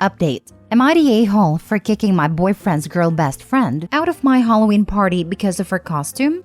Update. Am I the a-hole for kicking my boyfriend's girl best friend out of my Halloween party because of her costume?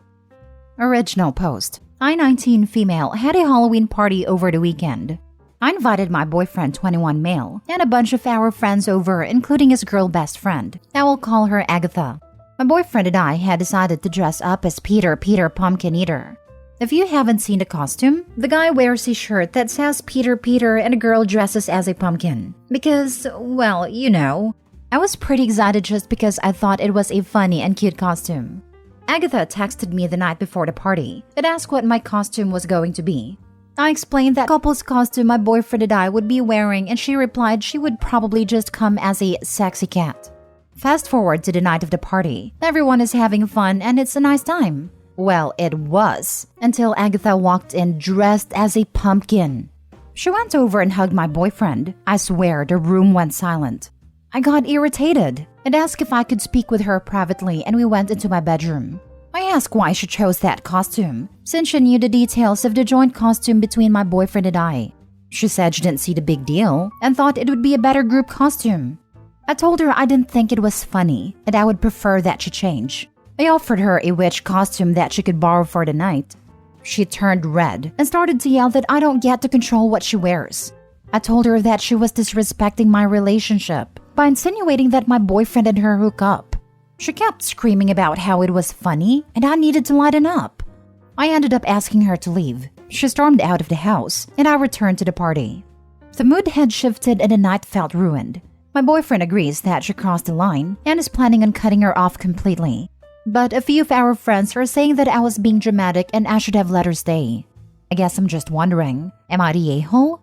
Original post. I, 19 female, had a Halloween party over the weekend. I invited my boyfriend, 21 male, and a bunch of our friends over, including his girl best friend. I will call her Agatha. My boyfriend and I had decided to dress up as Peter Pumpkin Eater. If you haven't seen the costume, the guy wears a shirt that says Peter and a girl dresses as a pumpkin. Because, well, you know. I was pretty excited just because I thought it was a funny and cute costume. Agatha texted me the night before the party and asked what my costume was going to be. I explained that couple's costume my boyfriend and I would be wearing, and she replied she would probably just come as a sexy cat. Fast forward to the night of the party. Everyone is having fun and it's a nice time. Well, it was, until Agatha walked in dressed as a pumpkin. She went over and hugged my boyfriend. I swear the room went silent. I got irritated and asked if I could speak with her privately, and we went into my bedroom. I asked why she chose that costume, since she knew the details of the joint costume between my boyfriend and I. She said she didn't see the big deal and thought it would be a better group costume. I told her I didn't think it was funny and I would prefer that she change. I offered her a witch costume that she could borrow for the night. She turned red and started to yell that I don't get to control what she wears. I told her that she was disrespecting my relationship by insinuating that my boyfriend and her hook up. She kept screaming about how it was funny and I needed to lighten up. I ended up asking her to leave. She stormed out of the house and I returned to the party. The mood had shifted and the night felt ruined. My boyfriend agrees that she crossed the line and is planning on cutting her off completely. But a few of our friends are saying that I was being dramatic and I should have let her stay. I guess I'm just wondering, am I the a-hole?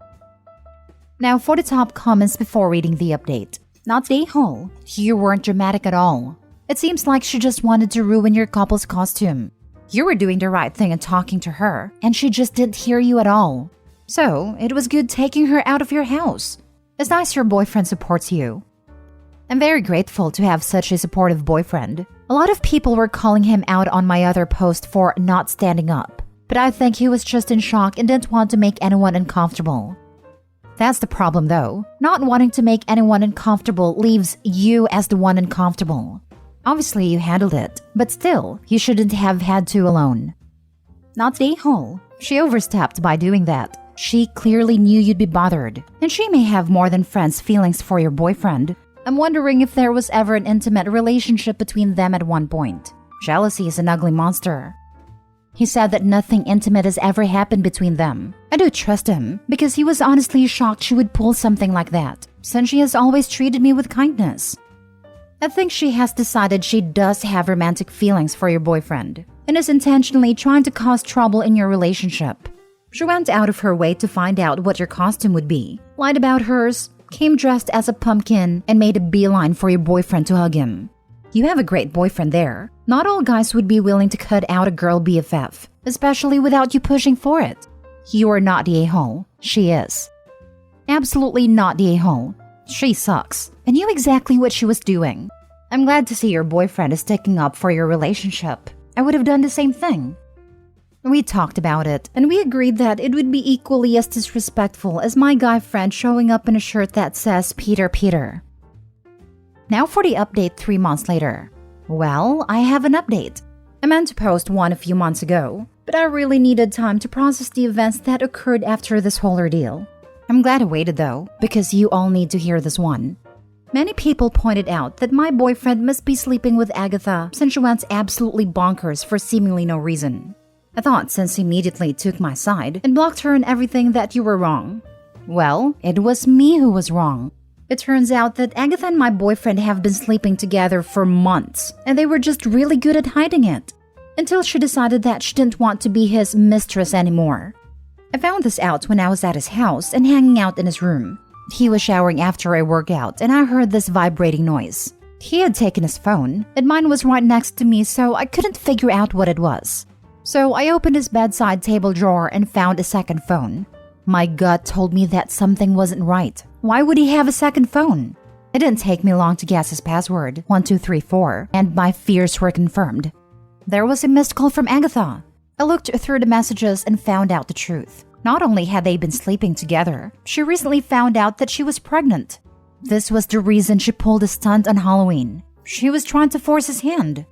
Now for the top comments before reading the update. Not the a-hole. You weren't dramatic at all. It seems like she just wanted to ruin your couple's costume. You were doing the right thing and talking to her, and she just didn't hear you at all. So, it was good taking her out of your house. It's nice your boyfriend supports you. I'm very grateful to have such a supportive boyfriend. A lot of people were calling him out on my other post for not standing up, but I think he was just in shock and didn't want to make anyone uncomfortable. That's the problem though. Not wanting to make anyone uncomfortable leaves you as the one uncomfortable. Obviously you handled it, but still, you shouldn't have had to alone. Not the a-hole. She overstepped by doing that. She clearly knew you'd be bothered, and she may have more than friends' feelings for your boyfriend. I'm wondering if there was ever an intimate relationship between them at one point. Jealousy is an ugly monster. He said that nothing intimate has ever happened between them. I do trust him, because he was honestly shocked she would pull something like that, since she has always treated me with kindness. I think she has decided she does have romantic feelings for your boyfriend, and is intentionally trying to cause trouble in your relationship. She went out of her way to find out what your costume would be, lied about hers, came dressed as a pumpkin, and made a beeline for your boyfriend to hug him. You have a great boyfriend there. Not all guys would be willing to cut out a girl BFF, especially without you pushing for it. You are not the a-hole. She is. Absolutely not the a-hole. She sucks, and knew exactly what she was doing. I'm glad to see your boyfriend is sticking up for your relationship. I would have done the same thing. We talked about it, and we agreed that it would be equally as disrespectful as my guy friend showing up in a shirt that says Peter. Now for the update 3 months later. Well, I have an update. I meant to post one a few months ago, but I really needed time to process the events that occurred after this whole ordeal. I'm glad I waited though, because you all need to hear this one. Many people pointed out that my boyfriend must be sleeping with Agatha since she went absolutely bonkers for seemingly no reason. I thought since he immediately took my side and blocked her and everything that you were wrong. Well, it was me who was wrong. It turns out that Agatha and my boyfriend have been sleeping together for months, and they were just really good at hiding it. Until she decided that she didn't want to be his mistress anymore. I found this out when I was at his house and hanging out in his room. He was showering after a workout and I heard this vibrating noise. He had taken his phone, and mine was right next to me, so I couldn't figure out what it was. So I opened his bedside table drawer and found a second phone. My gut told me that something wasn't right. Why would he have a second phone? It didn't take me long to guess his password, 1234, and my fears were confirmed. There was a missed call from Agatha. I looked through the messages and found out the truth. Not only had they been sleeping together, she recently found out that she was pregnant. This was the reason she pulled a stunt on Halloween. She was trying to force his hand.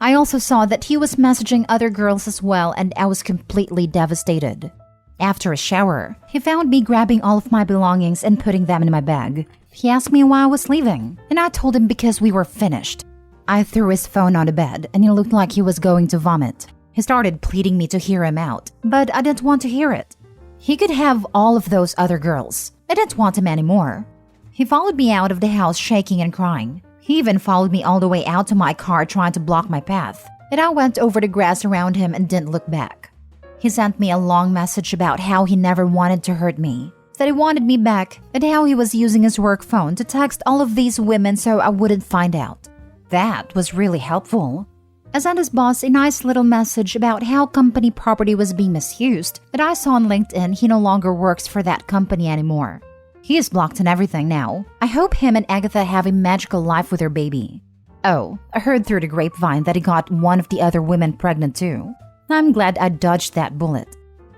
I also saw that he was messaging other girls as well, and I was completely devastated. After a shower, he found me grabbing all of my belongings and putting them in my bag. He asked me why I was leaving, and I told him because we were finished. I threw his phone on the bed, and he looked like he was going to vomit. He started pleading me to hear him out, but I didn't want to hear it. He could have all of those other girls. I didn't want him anymore. He followed me out of the house shaking and crying. He even followed me all the way out to my car trying to block my path, and I went over the grass around him and didn't look back. He sent me a long message about how he never wanted to hurt me, that he wanted me back, and how he was using his work phone to text all of these women so I wouldn't find out. That was really helpful. I sent his boss a nice little message about how company property was being misused, and I saw on LinkedIn he no longer works for that company anymore. He is blocked and everything now. I hope him and Agatha have a magical life with their baby. Oh, I heard through the grapevine that he got one of the other women pregnant too. I'm glad I dodged that bullet.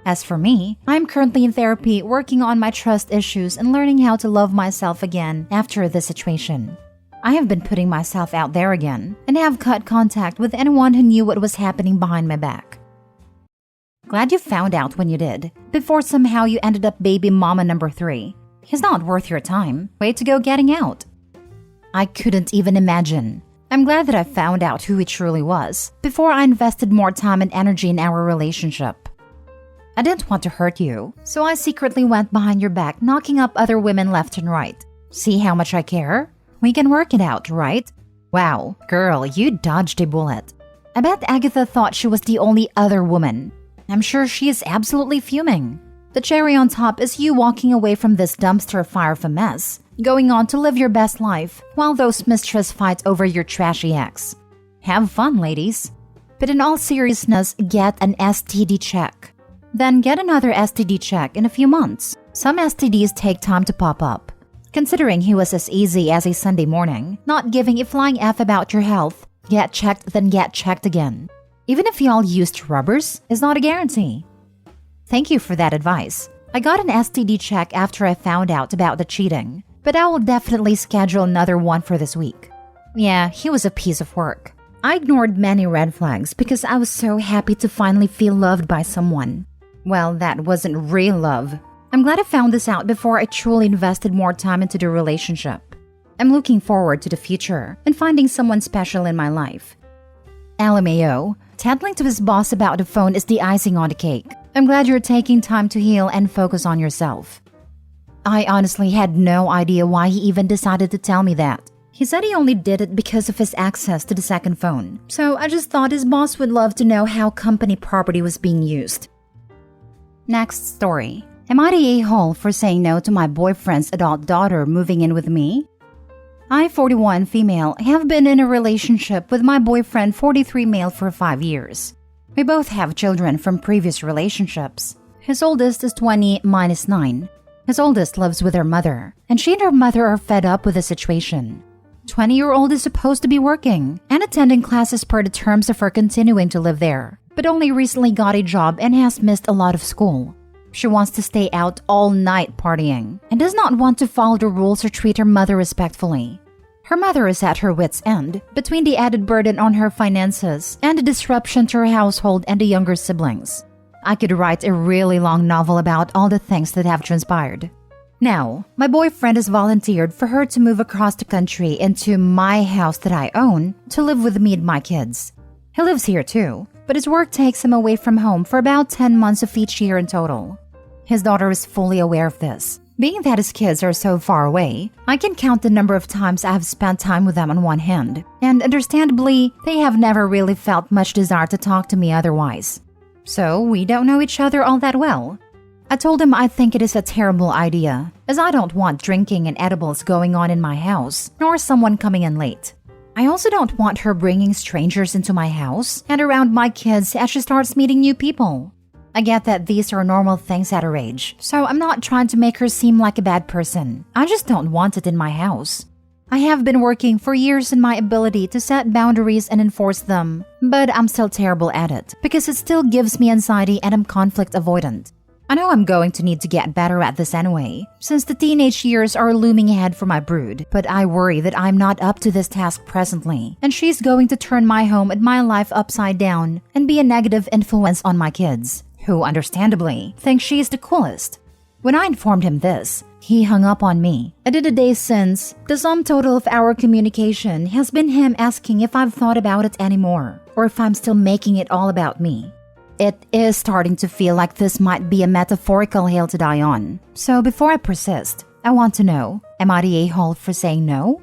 As for me, I'm currently in therapy working on my trust issues and learning how to love myself again after this situation. I have been putting myself out there again and have cut contact with anyone who knew what was happening behind my back. Glad you found out when you did, before somehow you ended up baby mama number 3. He's not worth your time. Way to go getting out. I couldn't even imagine. I'm glad that I found out who he truly was before I invested more time and energy in our relationship. I didn't want to hurt you, so I secretly went behind your back knocking up other women left and right. See how much I care? We can work it out, right? Wow, girl, you dodged a bullet. I bet Agatha thought she was the only other woman. I'm sure she is absolutely fuming. The cherry on top is you walking away from this dumpster fire of a mess, going on to live your best life while those mistress fight over your trashy ex. Have fun, ladies. But in all seriousness, get an STD check. Then get another STD check in a few months. Some STDs take time to pop up. Considering he was as easy as a Sunday morning, not giving a flying F about your health, get checked then get checked again. Even if y'all used rubbers, is not a guarantee. Thank you for that advice. I got an STD check after I found out about the cheating, but I will definitely schedule another one for this week. Yeah, he was a piece of work. I ignored many red flags because I was so happy to finally feel loved by someone. Well, that wasn't real love. I'm glad I found this out before I truly invested more time into the relationship. I'm looking forward to the future and finding someone special in my life. LMAO, tattling to his boss about the phone is the icing on the cake. I'm glad you're taking time to heal and focus on yourself. I honestly had no idea why he even decided to tell me that. He said he only did it because of his access to the second phone, so I just thought his boss would love to know how company property was being used. Next story. Am I the a-hole for saying no to my boyfriend's adult daughter moving in with me? I, 41 female, have been in a relationship with my boyfriend, 43 male, for 5 years. We both have children from previous relationships. His oldest is 20, mine is 9. His oldest lives with her mother, and she and her mother are fed up with the situation. 20-year-old is supposed to be working and attending classes per the terms of her continuing to live there, but only recently got a job and has missed a lot of school. She wants to stay out all night partying and does not want to follow the rules or treat her mother respectfully. Her mother is at her wit's end between the added burden on her finances and the disruption to her household and the younger siblings. I could write a really long novel about all the things that have transpired. Now, my boyfriend has volunteered for her to move across the country into my house that I own to live with me and my kids. He lives here too, but his work takes him away from home for about 10 months of each year in total. His daughter is fully aware of this. Being that his kids are so far away, I can count the number of times I have spent time with them on one hand, and understandably, they have never really felt much desire to talk to me otherwise. So, we don't know each other all that well. I told him I think it is a terrible idea, as I don't want drinking and edibles going on in my house, nor someone coming in late. I also don't want her bringing strangers into my house and around my kids as she starts meeting new people. I get that these are normal things at her age, so I'm not trying to make her seem like a bad person. I just don't want it in my house. I have been working for years in my ability to set boundaries and enforce them, but I'm still terrible at it because it still gives me anxiety and I'm conflict avoidant. I know I'm going to need to get better at this anyway, since the teenage years are looming ahead for my brood, but I worry that I'm not up to this task presently, and she's going to turn my home and my life upside down and be a negative influence on my kids, who understandably think she's the coolest. When I informed him this, he hung up on me. And in the days since, the sum total of our communication has been him asking if I've thought about it anymore, or if I'm still making it all about me. It is starting to feel like this might be a metaphorical hill to die on. So before I persist, I want to know, am I the a-hole for saying no?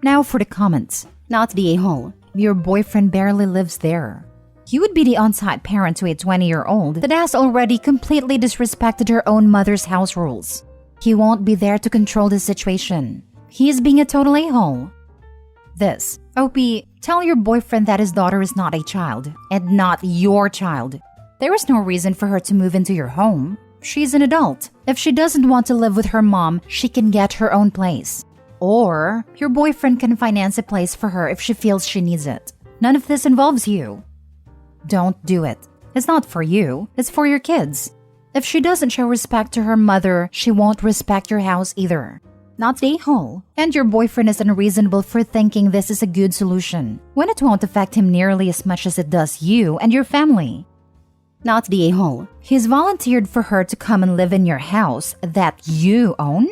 Now for the comments. Not the a-hole. Your boyfriend barely lives there. You would be the on-site parent to a 20-year-old that has already completely disrespected her own mother's house rules. He won't be there to control the situation. He is being a total a-hole. This. OP, tell your boyfriend that his daughter is not a child, and not your child. There is no reason for her to move into your home. She's an adult. If she doesn't want to live with her mom, she can get her own place. Or, your boyfriend can finance a place for her if she feels she needs it. None of this involves you. Don't do it. It's not for you, it's for your kids. If she doesn't show respect to her mother, she won't respect your house either. Not the a-hole. And your boyfriend is unreasonable for thinking this is a good solution, when it won't affect him nearly as much as it does you and your family. Not the a-hole. He's volunteered for her to come and live in your house that you own?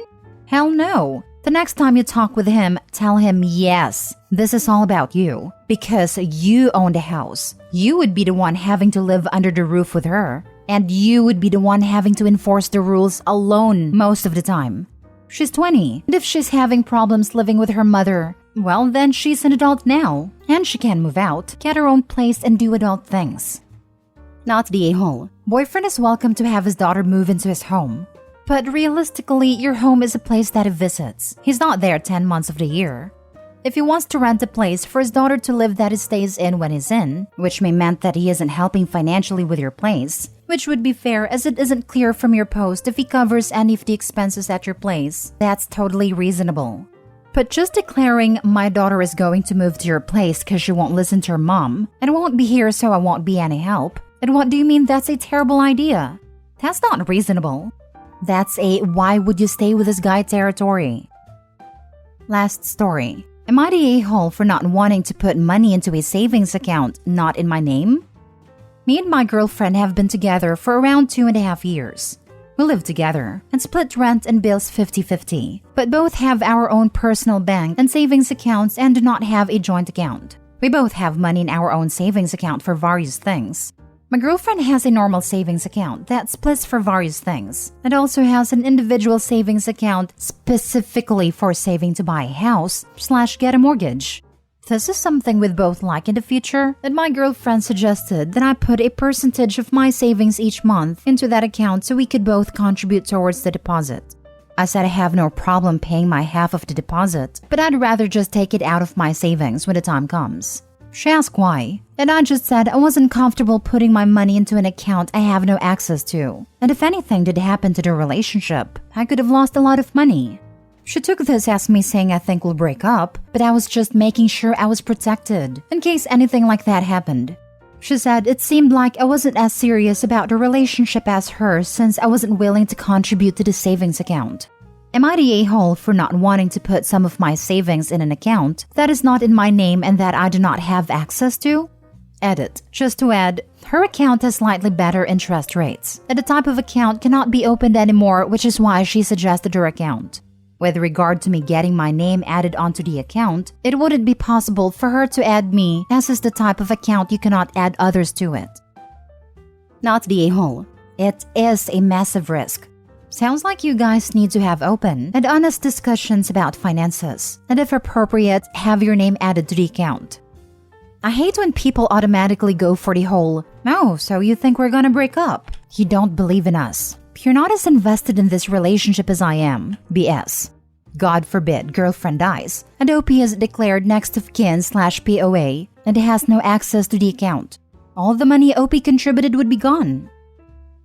Hell no. The next time you talk with him, tell him yes, this is all about you. Because you own the house. You would be the one having to live under the roof with her. And you would be the one having to enforce the rules alone most of the time. She's 20, and if she's having problems living with her mother, well, then she's an adult now, and she can move out, get her own place, and do adult things. Not the a-hole. Boyfriend is welcome to have his daughter move into his home. But realistically, your home is a place that he visits. He's not there 10 months of the year. If he wants to rent a place for his daughter to live that he stays in when he's in, which may mean that he isn't helping financially with your place, which would be fair as it isn't clear from your post if he covers any of the expenses at your place, that's totally reasonable. But just declaring, my daughter is going to move to your place because she won't listen to her mom, and won't be here so I won't be any help, and what do you mean that's a terrible idea? That's not reasonable. That's a why would you stay with this guy territory. Last story. Am I the a-hole for not wanting to put money into a savings account not in my name? Me and my girlfriend have been together for around 2.5 years. We live together and split rent and bills 50-50, but both have our own personal bank and savings accounts and do not have a joint account. We both have money in our own savings account for various things. My girlfriend has a normal savings account that splits for various things, and also has an individual savings account specifically for saving to buy a house / get a mortgage. This is something we'd both like in the future, and my girlfriend suggested that I put a percentage of my savings each month into that account so we could both contribute towards the deposit. I said I have no problem paying my half of the deposit, but I'd rather just take it out of my savings when the time comes. She asked why, and I just said I wasn't comfortable putting my money into an account I have no access to, and if anything did happen to the relationship, I could have lost a lot of money. She took this as me saying I think we'll break up, but I was just making sure I was protected in case anything like that happened. She said it seemed like I wasn't as serious about the relationship as her since I wasn't willing to contribute to the savings account. Am I the a-hole for not wanting to put some of my savings in an account that is not in my name and that I do not have access to? Edit. Just to add, her account has slightly better interest rates, and the type of account cannot be opened anymore, which is why she suggested her account. With regard to me getting my name added onto the account, it wouldn't be possible for her to add me, as is the type of account you cannot add others to it. Not the a-hole. It is a massive risk. Sounds like you guys need to have open and honest discussions about finances, and if appropriate, have your name added to the account. I hate when people automatically go for the whole, "Oh, so you think we're gonna break up? You don't believe in us. You're not as invested in this relationship as I am." BS. God forbid girlfriend dies, and OP is declared next of kin / POA, and has no access to the account. All the money OP contributed would be gone.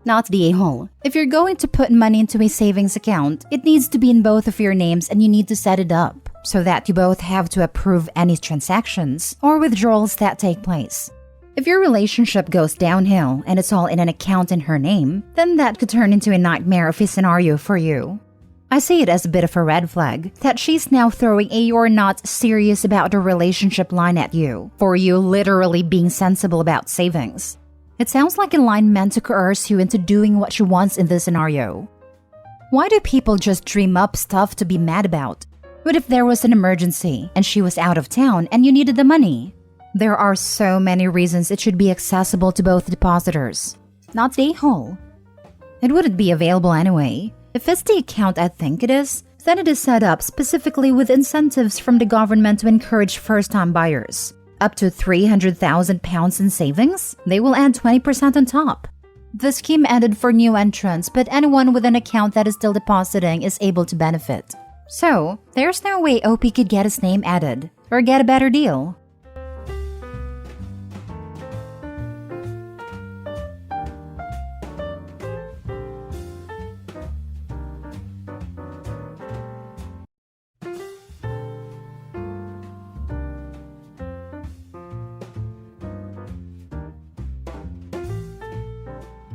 Not the a-hole. If you're going to put money into a savings account, it needs to be in both of your names and you need to set it up so that you both have to approve any transactions or withdrawals that take place. If your relationship goes downhill and it's all in an account in her name, then that could turn into a nightmare of a scenario for you. I see it as a bit of a red flag that she's now throwing a "you're not serious about the relationship" line at you for you literally being sensible about savings. It sounds like a line meant to coerce you into doing what she wants in this scenario. Why do people just dream up stuff to be mad about? What if there was an emergency and she was out of town and you needed the money? There are so many reasons it should be accessible to both depositors, not the whole. It wouldn't be available anyway. If it's the account I think it is, then it is set up specifically with incentives from the government to encourage first-time buyers. Up to £300,000 in savings, they will add 20% on top. The scheme ended for new entrants, but anyone with an account that is still depositing is able to benefit. So, there's no way OP could get his name added, or get a better deal.